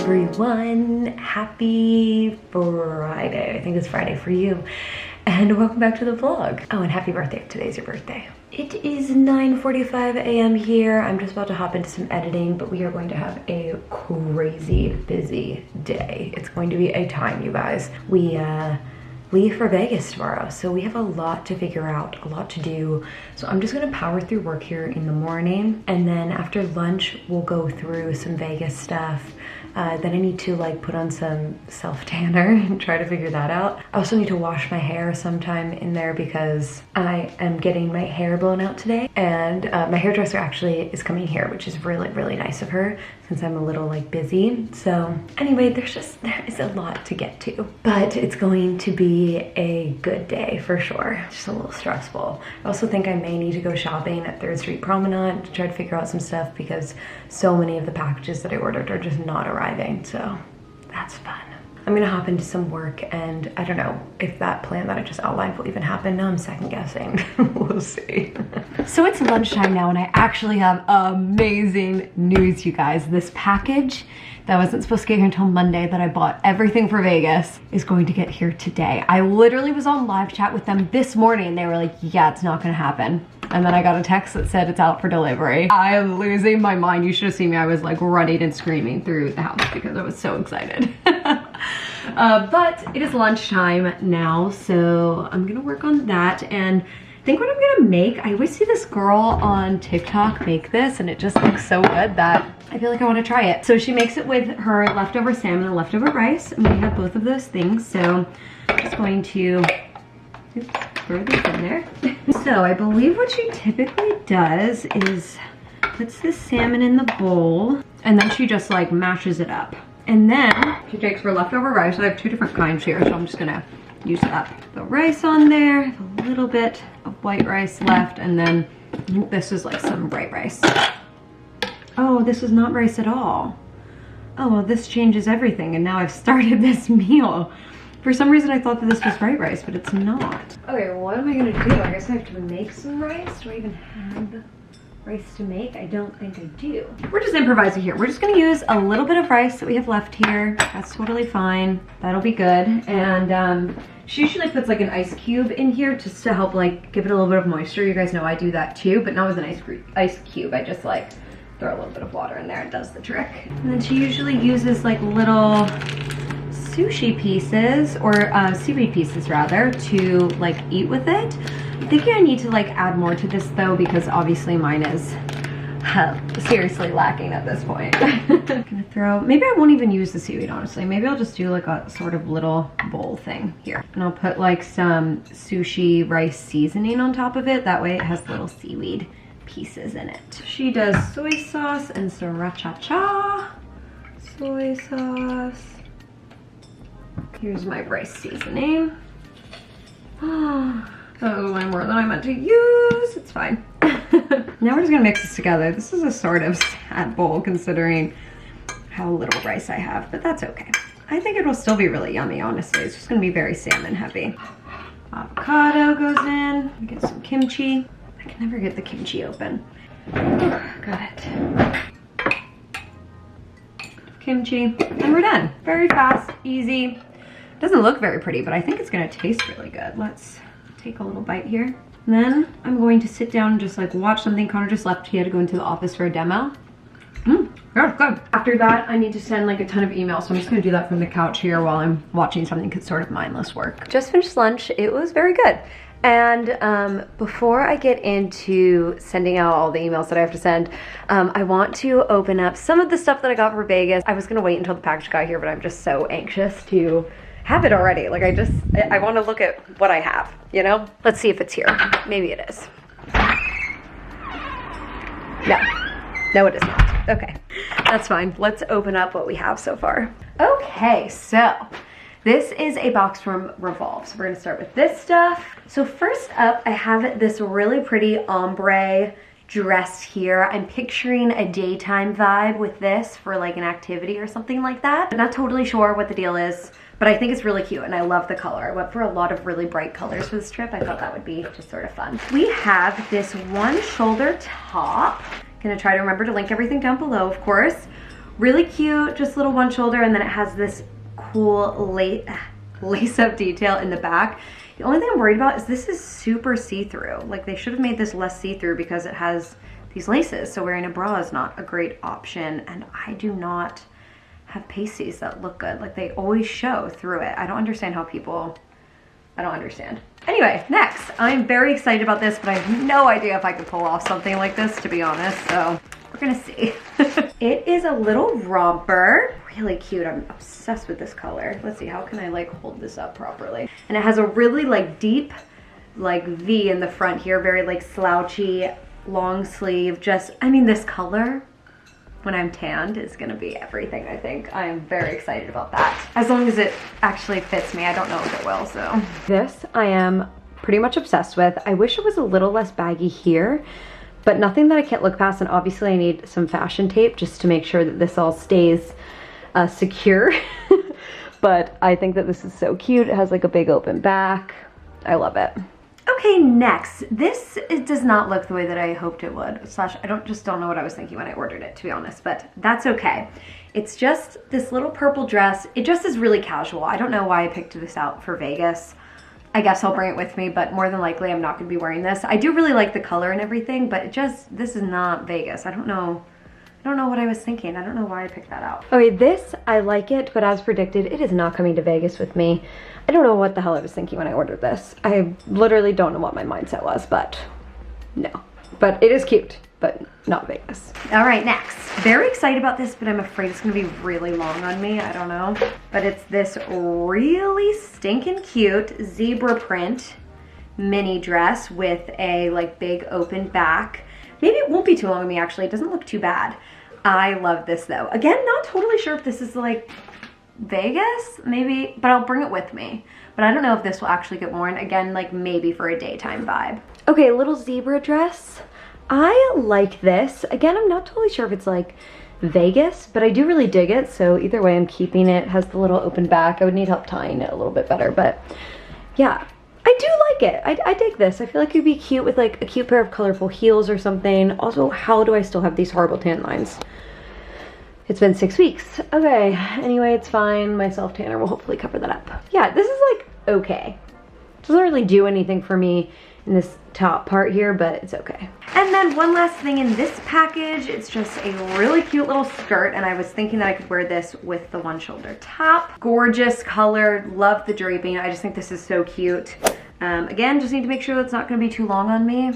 everyone, happy Friday. I think it's Friday for you. And welcome back to the vlog. Oh, and happy birthday if today's your birthday. It is 9:45 a.m. here. I'm just about to hop into some editing, but we are going to have a crazy busy day. It's going to be a time, you guys. We leave for Vegas tomorrow, so we have a lot to figure out, a lot to do. So I'm just gonna power through work here in the morning, and then after lunch we'll go through some Vegas stuff. Then I need to like put on some self-tanner and try to figure that out. I also need to wash my hair sometime in there because I am getting my hair blown out today, and my hairdresser actually is coming here, which is really nice of her since I'm a little like busy. So anyway, there is a lot to get to, but it's going to be a good day for sure. Just a little stressful. I also think I may need to go shopping at 3rd Street Promenade to try to figure out some stuff because so many of the packages that I ordered are just not arriving, so that's fun. I'm gonna hop into some work, and I don't know if that plan that I just outlined will even happen. Now I'm second guessing. We'll see. So it's lunchtime now, and I actually have amazing news, you guys. This package that wasn't supposed to get here until Monday, that I bought everything for Vegas, is going to get here today. I literally was on live chat with them this morning, and they were like, yeah, it's not gonna happen. And then I got a text that said it's out for delivery. I am losing my mind. You should have seen me. I was like running and screaming through the house because I was so excited. But it is lunchtime now, so I'm gonna work on that. And I think what I'm gonna make, I always see this girl on TikTok make this, and it just looks so good that I feel like I want to try it. So she makes it with her leftover salmon and leftover rice, and we have both of those things. So I'm just going to throw this in there. So I believe what she typically does is puts the salmon in the bowl, and then she just like mashes it up. And then she takes her leftover rice. I have 2 different kinds here, so I'm just gonna use up the rice on there. I have a little bit of white rice left, and then I think this is like some bright rice. Oh, this is not rice at all. Oh, well, this changes everything, and now I've started this meal. For some reason, I thought that this was bright rice, but it's not. Okay, well, what am I gonna do? I guess I have to make some rice. Do I even have rice to make? I don't think I do. We're just improvising here. We're just gonna use a little bit of rice that we have left here. That's totally fine. That'll be good. And she usually puts like an ice cube in here just to help like give it a little bit of moisture. You guys know I do that too, but not with an ice cube. I just like throw a little bit of water in there. It does the trick. And then she usually uses like little sushi pieces, or seaweed pieces rather, to like eat with it. I'm thinking I need to like add more to this though, because obviously mine is seriously lacking at this point. I'm gonna throw, maybe I won't even use the seaweed, honestly. Maybe I'll just do like a sort of little bowl thing here, and I'll put like some sushi rice seasoning on top of it. That way it has little seaweed pieces in it. She does soy sauce and sriracha. Soy sauce. Here's my rice seasoning. Oh, way more than I meant to use. It's fine. Now we're just gonna mix this together. This is a sort of sad bowl considering how little rice I have, but that's okay. I think it will still be really yummy, honestly. It's just gonna be very salmon heavy. Avocado goes in. We get some kimchi. I can never get the kimchi open. Got it. Kimchi, and we're done. Very fast, easy. Doesn't look very pretty, but I think it's gonna taste really good. Let's take a little bite here. And then I'm going to sit down and just like watch something. Connor just left. He had to go into the office for a demo. Yeah, good. After that, I need to send like a ton of emails, so I'm just gonna do that from the couch here while I'm watching something. It's sort of mindless work. Just finished lunch. It was very good. And before I get into sending out all the emails that I have to send, I want to open up some of the stuff that I got for Vegas. I was gonna wait until the package got here, but I'm just so anxious to have it already. Like I want to look at what I have, you know? Let's see if it's here. Maybe it is. No, it is not. Okay, that's fine. Let's open up what we have so far. Okay, so this is a box from Revolve. So we're gonna start with this stuff. So first up, I have this really pretty ombre dress here. I'm picturing a daytime vibe with this for like an activity or something like that. I'm not totally sure what the deal is, but I think it's really cute and I love the color. I went for a lot of really bright colors for this trip. I thought that would be just sort of fun. We have this one shoulder top. Gonna try to remember to link everything down below, of course, Really cute, just little one shoulder, and then it has this cool lace-up detail in the back. The only thing I'm worried about is this is super see-through. Like, they should have made this less see-through because it has these laces, so wearing a bra is not a great option, and I do not have pasties that look good. Like, they always show through it. I don't understand how people, I don't understand. Anyway, next, I'm very excited about this, but I have no idea if I could pull off something like this, to be honest, so we're gonna see. It is a little romper, really cute. I'm obsessed with this color. Let's see, how can I like hold this up properly? And it has a really like deep like V in the front here, very like slouchy, long sleeve. Just, I mean, this color when I'm tanned is gonna be everything, I think. I am very excited about that. As long as it actually fits me. I don't know if it will, so. This I am pretty much obsessed with. I wish it was a little less baggy here, but nothing that I can't look past, and obviously I need some fashion tape just to make sure that this all stays secure. But I think that this is so cute. It has like a big open back. I love it. Okay, next. This does not look the way that I hoped it would. Slash, I just don't know what I was thinking when I ordered it, to be honest, but that's okay. It's just this little purple dress. It just is really casual. I don't know why I picked this out for Vegas. I guess I'll bring it with me, but more than likely I'm not gonna be wearing this. I do really like the color and everything, but this is not Vegas. I don't know what I was thinking. I don't know why I picked that out. Okay, this, I like it, but as predicted, it is not coming to Vegas with me. I don't know what the hell I was thinking when I ordered this. I literally don't know what my mindset was, but no. But it is cute, but not Vegas. All right, next. Very excited about this, but I'm afraid it's gonna be really long on me. I don't know. But it's this really stinking cute zebra print mini dress with a like big open back. Maybe it won't be too long on me, actually. It doesn't look too bad. I love this though. Again, not totally sure if this is like Vegas, maybe, but I'll bring it with me. But I don't know if this will actually get worn. Again, like maybe for a daytime vibe. Okay, little zebra dress. I like this. Again, I'm not totally sure if it's like Vegas, but I do really dig it. So either way, I'm keeping it. It has the little open back. I would need help tying it a little bit better, but yeah. I do like it. I dig this. I feel like it'd be cute with like a cute pair of colorful heels or something. Also, how do I still have these horrible tan lines? It's been 6 weeks. Okay, anyway, it's fine. My self tanner will hopefully cover that up. Yeah, this is like okay. Doesn't really do anything for me in this top part here, but it's okay. And then one last thing in this package, it's just a really cute little skirt, and I was thinking that I could wear this with the one shoulder top. Gorgeous color, love the draping. I just think this is so cute. Again, just need to make sure that's not gonna be too long on me,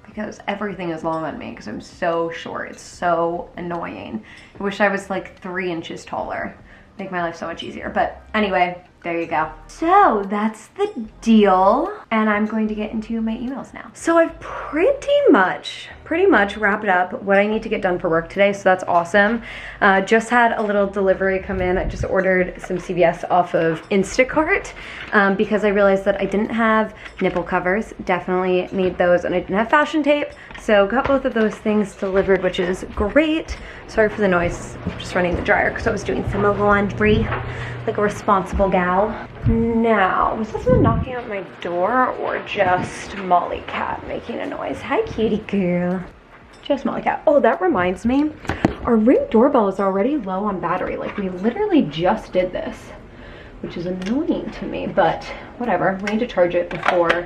because everything is long on me because I'm so short. It's so annoying. I wish I was like 3 inches taller. Make my life so much easier. But anyway, there you go. So that's the deal. And I'm going to get into my emails now. So I've pretty much wrapped up what I need to get done for work today. So that's awesome. Just had a little delivery come in. I just ordered some CVS off of Instacart because I realized that I didn't have nipple covers. Definitely need those. And I didn't have fashion tape. So got both of those things delivered, which is great. Sorry for the noise. I'm just running the dryer because I was doing some laundry like a responsible gal. Now, was this someone knocking on my door or just Molly Cat making a noise? Hi, cutie girl. Just Molly Cat. Oh, that reminds me. Our Ring doorbell is already low on battery. Like, we literally just did this, which is annoying to me, but whatever. We need to charge it before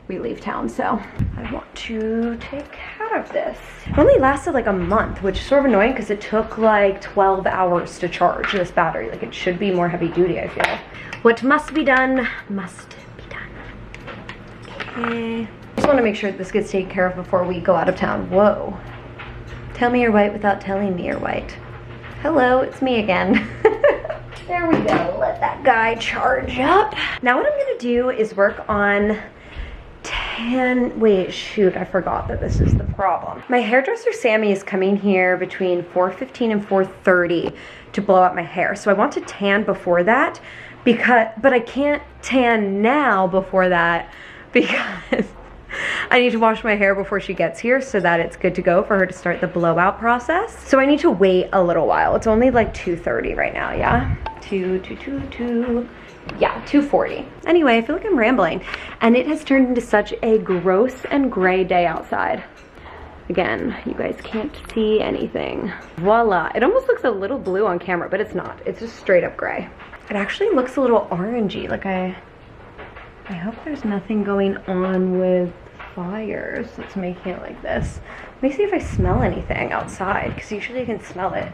we leave town, so I want to take care of this. It only lasted like a month, which is sort of annoying because it took like 12 hours to charge this battery. Like, it should be more heavy duty, I feel. What must be done, must be done. Okay. Just want to make sure this gets taken care of before we go out of town. Whoa. Tell me you're white without telling me you're white. Hello, it's me again. There we go. Let that guy charge up. Now what I'm gonna do is work on wait, shoot, I forgot that this is the problem. My hairdresser Sammy is coming here between 4:15 and 4:30 to blow out my hair. So I want to tan before that but I can't tan now before that because I need to wash my hair before she gets here so that it's good to go for her to start the blowout process. So I need to wait a little while. It's only like 2:30 right now, yeah? 2:40. Anyway, I feel like I'm rambling, and it has turned into such a gross and gray day outside. Again, you guys can't see anything. Voila. It almost looks a little blue on camera, but it's not. It's just straight up gray. It actually looks a little orangey. Like I hope there's nothing going on with fires that's making it like this. Let me see if I smell anything outside, because usually you can smell it.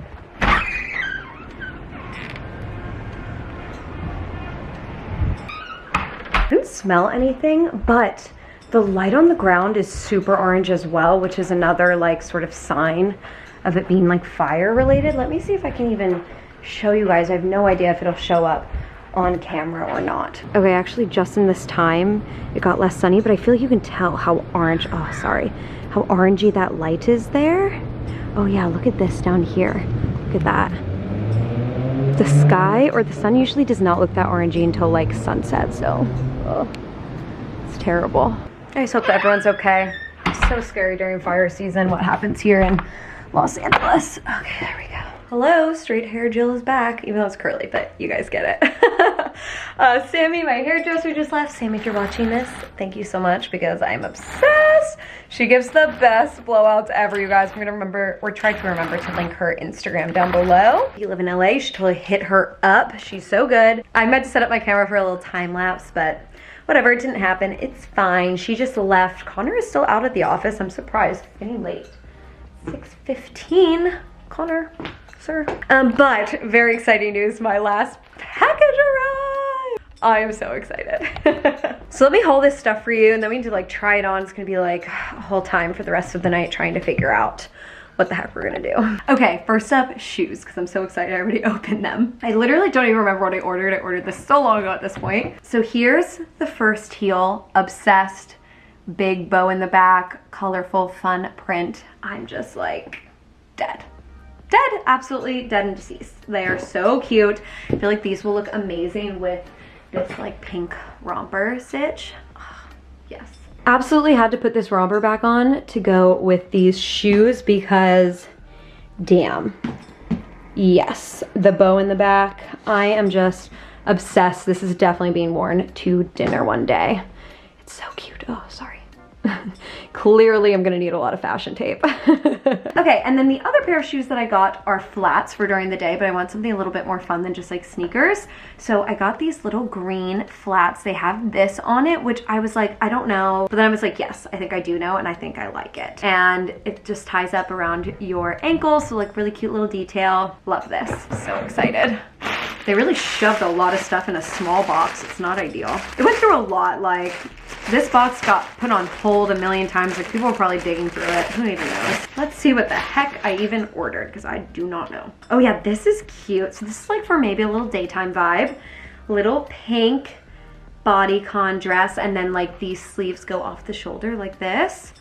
I didn't smell anything, but the light on the ground is super orange as well, which is another like sort of sign of it being like fire related. Let me see if I can even show you guys. I have no idea if it'll show up on camera or not. Okay, actually just in this time it got less sunny, but I feel like you can tell how orange, oh sorry, how orangey that light is there. Oh yeah, look at this down here. Look at that. The sky or the sun usually does not look that orangey until like sunset, so it's terrible. I just hope that everyone's okay. It's so scary during fire season what happens here in Los Angeles. Okay, there we go. Hello, straight hair Jill is back, even though it's curly, but you guys get it. Sammy, my hairdresser, just left. Sammy, if you're watching this, thank you so much because I'm obsessed. She gives the best blowouts ever, you guys. I'm gonna remember, or try to remember to link her Instagram down below. If you live in LA, you should totally hit her up. She's so good. I meant to set up my camera for a little time lapse, but whatever, it didn't happen. It's fine. She just left. Connor is still out at the office. I'm surprised. It's getting late. 6:15. Connor, sir. But very exciting news. My last package arrived. I am so excited. So let me haul this stuff for you, and then we need to like try it on. It's gonna be like a whole time for the rest of the night trying to figure out what the heck we're gonna do. Okay, first up, shoes, because I'm so excited I already opened them. I literally don't even remember what I ordered. I ordered this so long ago at this point. So here's the first heel, obsessed, big bow in the back, colorful, fun print. I'm just like dead. Dead, absolutely dead and deceased. They are so cute. I feel like these will look amazing with this like pink romper stitch. Oh, yes. Absolutely had to put this romper back on to go with these shoes because damn. Yes, the bow in the back. I am just obsessed. This is definitely being worn to dinner one day. It's so cute. Oh, sorry. Clearly I'm gonna need a lot of fashion tape. Okay, and then the other pair of shoes that I got are flats for during the day, but I want something a little bit more fun than just like sneakers. So I got these little green flats. They have this on it, which I was like, I don't know. But then I was like, yes, I think I do know, and I think I like it. And it just ties up around your ankles, so like really cute little detail. Love this, so excited. They really shoved a lot of stuff in a small box. It's not ideal. It went through a lot, like this box got put on hold a million times. Like people were probably digging through it. Who even knows? Let's see what the heck I even ordered because I do not know. Oh yeah, this is cute. So this is like for maybe a little daytime vibe. Little pink bodycon dress, and then like these sleeves go off the shoulder like this.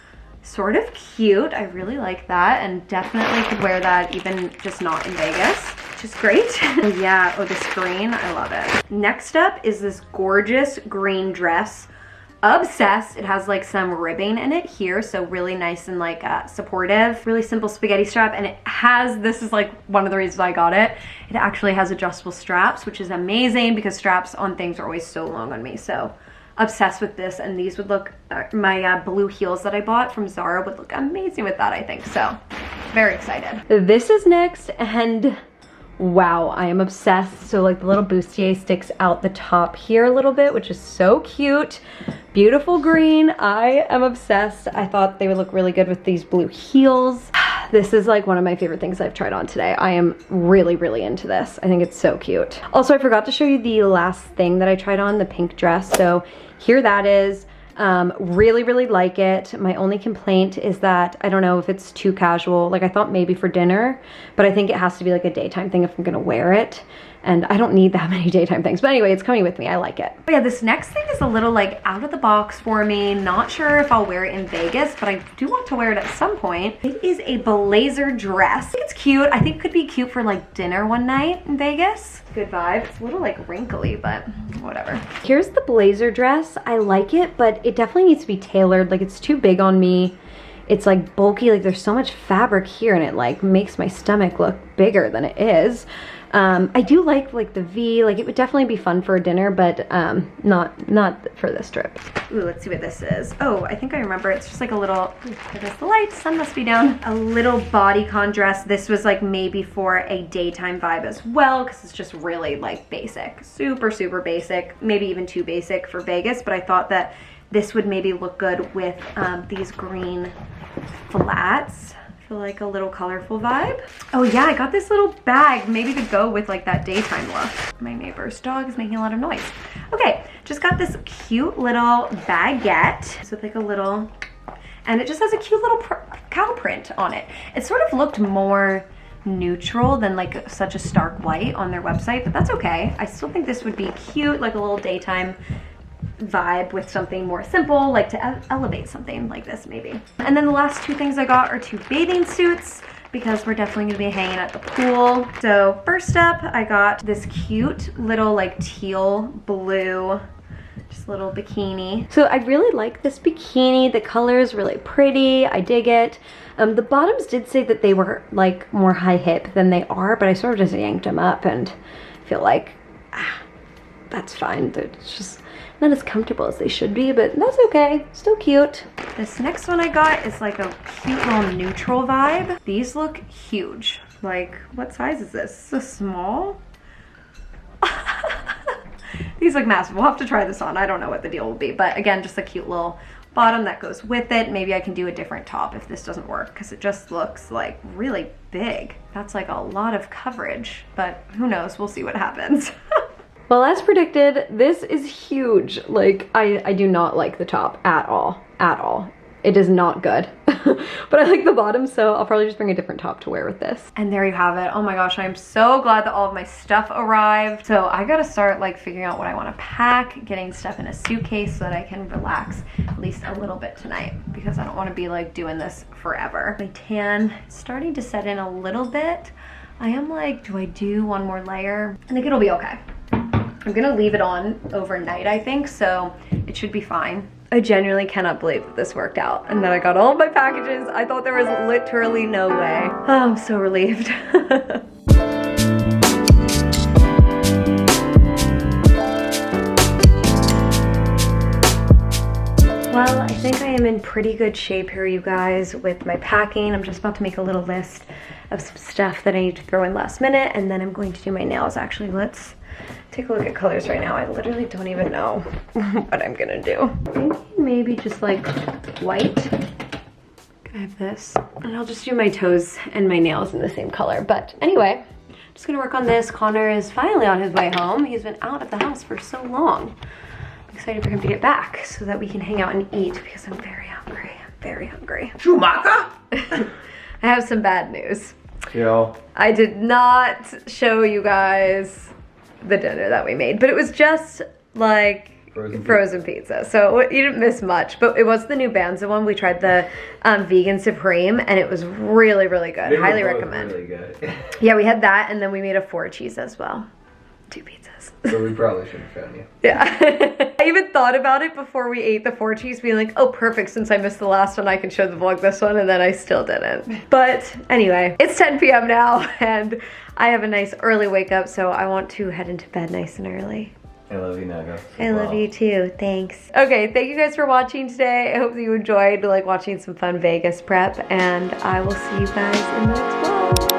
Sort of cute. I really like that, and definitely could wear that even just not in Vegas, which is great. Yeah, oh, this green, I love it. Next up is this gorgeous green dress. Obsessed. It has like some ribbing in it here, so really nice and like supportive. Really simple spaghetti strap, and it has, this is like one of the reasons I got it, it actually has adjustable straps, which is amazing because straps on things are always so long on me. So obsessed with this, and these would look, my blue heels that I bought from Zara would look amazing with that, I think. So very excited. This is next, and wow, I am obsessed. So like the little bustier sticks out the top here a little bit, which is so cute. Beautiful green. I am obsessed. I thought they would look really good with these blue heels. This is like one of my favorite things I've tried on today. I am really, really into this. I think it's so cute. Also, I forgot to show you the last thing that I tried on, the pink dress. So here that is. Really, really like it. My only complaint is that I don't know if it's too casual. Like I thought maybe for dinner, but I think it has to be like a daytime thing if I'm gonna wear it. And I don't need that many daytime things. But anyway, it's coming with me. I like it. But yeah, this next thing is a little like out of the box for me. Not sure if I'll wear it in Vegas, but I do want to wear it at some point. It is a blazer dress. I think it's cute. I think it could be cute for like dinner one night in Vegas. Good vibe. It's a little like wrinkly, but whatever. Here's the blazer dress. I like it, but it definitely needs to be tailored. Like it's too big on me. It's like bulky, like there's so much fabric here and it like makes my stomach look bigger than it is. I do like the V, like it would definitely be fun for a dinner, but not for this trip. Ooh, let's see what this is. Oh, I think I remember. It's just like a little, there's the light, sun must be down. A little bodycon dress. This was like maybe for a daytime vibe as well, because it's just really like basic, super basic, maybe even too basic for Vegas, but I thought that this would maybe look good with these green flats. Like a little colorful vibe. Oh yeah, I got this little bag maybe to go with like that daytime look. My neighbor's dog is making a lot of noise. Okay, just got this cute little baguette. So like a little, and it just has a cute little cow print on it. It sort of looked more neutral than like such a stark white on their website, but that's okay. I still think this would be cute, like a little daytime vibe with something more simple, like to elevate something like this maybe. And then the last two things I got are two bathing suits, because we're definitely gonna be hanging at the pool. So first up, I got this cute little like teal blue, just little bikini. So I really like this bikini. The color is really pretty. I dig it. The bottoms did say that they were like more high hip than they are, but I sort of just yanked them up and feel like that's fine. They're just not as comfortable as they should be, but that's okay. Still cute. This next one I got is like a cute little neutral vibe. These look huge. Like, what size is this? Is this small? These look massive. We'll have to try this on. I don't know what the deal will be, but again, just a cute little bottom that goes with it. Maybe I can do a different top if this doesn't work, because it just looks like really big. That's like a lot of coverage, but who knows? We'll see what happens. Well, as predicted, this is huge. Like, I do not like the top at all, at all. It is not good, but I like the bottom, so I'll probably just bring a different top to wear with this. And there you have it. Oh my gosh, I'm so glad that all of my stuff arrived. So I gotta start like figuring out what I wanna pack, getting stuff in a suitcase so that I can relax at least a little bit tonight, because I don't wanna be like doing this forever. My tan is starting to set in a little bit. I am like, do I do one more layer? I think it'll be okay. I'm gonna leave it on overnight, I think, so it should be fine. I genuinely cannot believe that this worked out and that I got all of my packages. I thought there was literally no way. Oh, I'm so relieved. Well, I think I am in pretty good shape here, you guys, with my packing. I'm just about to make a little list of some stuff that I need to throw in last minute, and then I'm going to do my nails. Actually, let's take a look at colors right now. I literally don't even know what I'm gonna do. Maybe, maybe just like white. I have this, and I'll just do my toes and my nails in the same color. But anyway, just gonna work on this. Connor is finally on his way home. He's been out of the house for so long. I'm excited for him to get back so that we can hang out and eat, because I'm very hungry. I'm very hungry. Schumacher? I have some bad news. Yeah. I did not show you guys the dinner that we made, but it was just like frozen pizza, so you didn't miss much. But it was the new Banza one. We tried the vegan supreme, and it was really good. They were highly both recommend. Really good. Yeah, we had that, and then we made a 4 cheese as well. 2 pizzas. So we probably should have shown you. Yeah. I even thought about it before we ate the 4 cheese, being like, oh perfect, since I missed the last one I can show the vlog this one, and then I still didn't. But anyway, it's 10 p.m. now, and I have a nice early wake up, so I want to head into bed nice and early. I love you, Naga. I love you too, thanks. Okay, thank you guys for watching today. I hope that you enjoyed like watching some fun Vegas prep, and I will see you guys in the next vlog.